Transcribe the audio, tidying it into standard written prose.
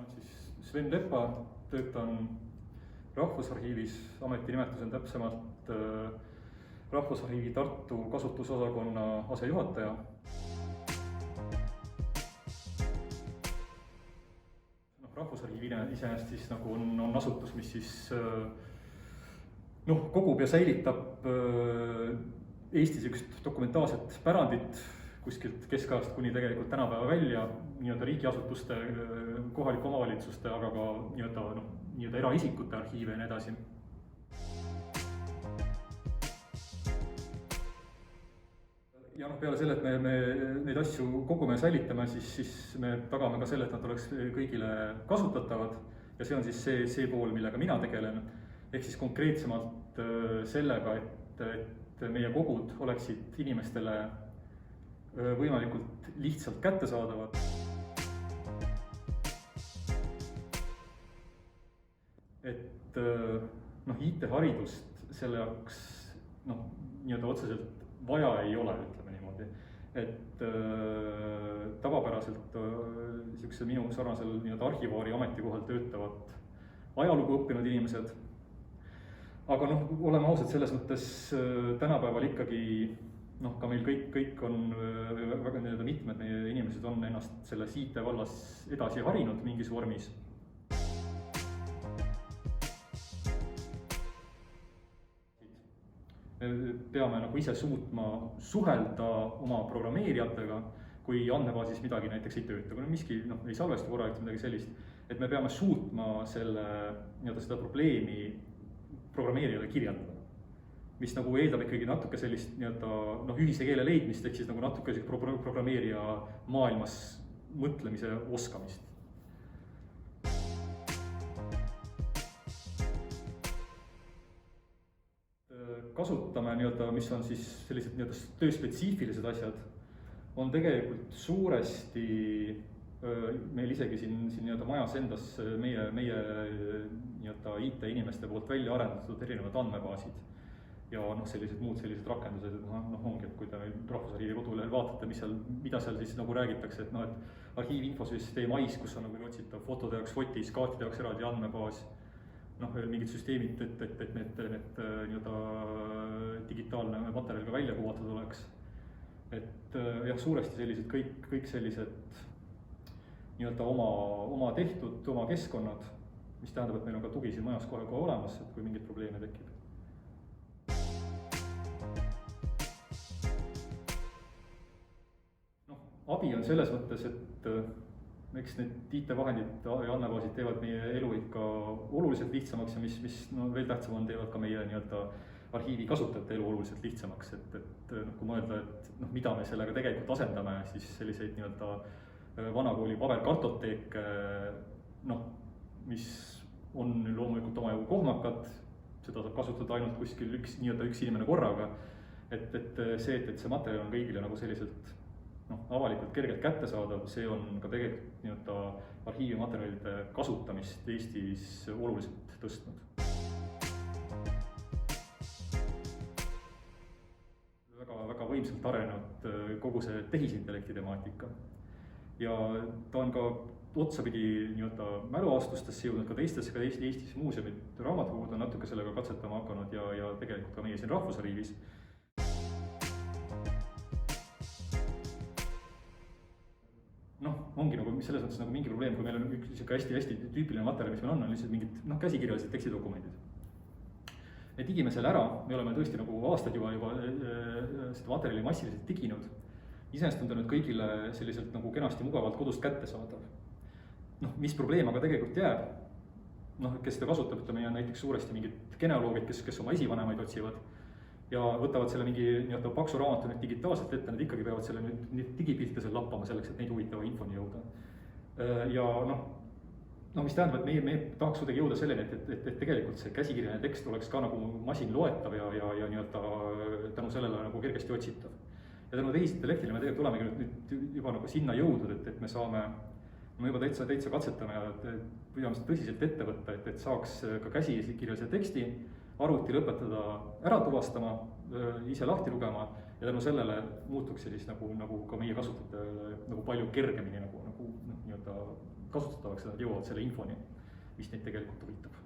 olen siis Sven Lepa, töötan Rahvusarhiivis, ametinimetus on täpsemalt Rahvusarhiivi Tartu kasutusosakonna asejuhataja. Rahvusarhiiv iseenesest siis nagu on asutus, mis siis kogub ja säilitab Eestis üks dokumentaalset pärandit kuskilt keskajast kuni tegelikult tänapäeva välja, nii-öelda riigiasutuste, kohalike omavalitsuste, aga ka nii-öelda eraisikute arhiive ja nii edasi. Ja peale selle, et me neid asju kogume ja säilitame, siis me tagame ka selle, et nad oleks kõigile kasutatavad. Ja see on siis see pool, millega mina tegelen. Ehk siis konkreetsemalt sellega, et meie kogud oleksid inimestele võimalikult lihtsalt kättesaadavad. Et IT-haridust selle jaoks nii-öelda otseselt vaja ei ole, ütleme niimoodi. Et tavapäraselt niisuguse minu sarnasel nii-öelda arhivaari ametikohal töötavad ajalugu õppinud inimesed. Aga oleme ausad selles mõttes tänapäeval ikkagi ka meil kõik on väga mitmed meie inimesed on ennast selles IT vallas edasi harinud mingis vormis. Me peame ise suutma suhelda oma programmeerijatega, kui andmebaasis midagi näiteks ei tööta, kui miski ei salvestu korralikult midagi sellist, et me peame suutma seda probleemi programmeerijale kirjeldada, mis eeldab ikkagi natuke sellist ühise keele leidmist, ehk siis natuke programmeerija maailmas mõtlemise oskamist. Kasutame, mis on siis sellised tööspetsiifilised asjad, on tegelikult suuresti meil isegi siin majas endas meie IT-inimeste poolt välja arendatud erinevad andmebaasid ja sellised rakendused, ongi, et kui te Rahvusarhiivi kodulehel vaatate, mida seal siis räägitakse, et arhiivi infosüsteem AIS, kus on otsitav fotode jaoks Fotis, kaartide jaoks eraldi andmebaas, veel mingid süsteemid, et need digitaalne materjal ka välja kuvatud oleks. Et jah, suuresti sellised kõik sellised oma tehtud, oma keskkonnad, mis tähendab, et meil on ka tugi siin majas kohe olemas, et kui mingid probleeme tekib. Abi on selles mõttes, et eks need IT-vahendid ja andmebaasid teevad meie elu ikka oluliselt lihtsamaks ja mis veel tähtsam on, teevad ka meie arhiivi kasutajate elu oluliselt lihtsamaks. Et kui mõelda, et mida me sellega tegelikult asendame, siis selliseid vanakooli paberkartoteeke, mis on loomulikult omajagu kohmakad, seda saab kasutada ainult kuskil üks inimene korraga. Et see materjal on kõigile selliselt avalikult kergelt kättesaadav, see on ka tegelikult arhiivimaterjalide kasutamist Eestis oluliselt tõstnud. Väga võimsalt arenenud kogu see tehisintellekti temaatika. Ja ta on ka otsapidi mäluaastustesse jõudnud ka teistesse, ka Eestis muuseumid, raamatukogud on natuke sellega katsetama hakanud ja tegelikult ka meie siin Rahvusarhiivis. Ongi selles mõttes mingi probleem, kui meil on üks hästi tüüpiline materjal, mis meil on lihtsalt mingid käsikirjalised tekstidokumendid. Et digime selle ära, me oleme tõesti aastaid juba seda materjali massiliselt diginud. Iseenesest on ta nüüd kõigile selliselt kenasti mugavalt kodust kätte saadav. Mis probleem aga tegelikult jääb? Kes seda kasutab, ütleme näiteks suuresti mingid genealoogid, kes oma esivanemaid otsivad ja võtavad selle mingi paksu raamatu nüüd digitaalselt ette, nad ikkagi peavad selle nüüd digipilte seal lappama selleks, et neid huvitava infoni jõuda. Ja mis tähendab, et me tahaks kuidagi jõuda selleni, et tegelikult see käsikirjaline tekst oleks ka masin loetav ja tänu sellele kergesti otsitav. Ja tänu tehisintellektile me tegelikult olemegi nüüd juba sinna jõudnud, et me saame, juba täitsa katsetame ja püüame seda tõsiselt ette võtta, et saaks ka käsikirjalise teksti arvuti lõpetada ära tuvastama, ise lahti lugema ja tänu sellele muutuks siis ka meie kasutajatele palju kergemini kasutatavaks ja nad jõuavad selle infoni, mis neid tegelikult huvitab.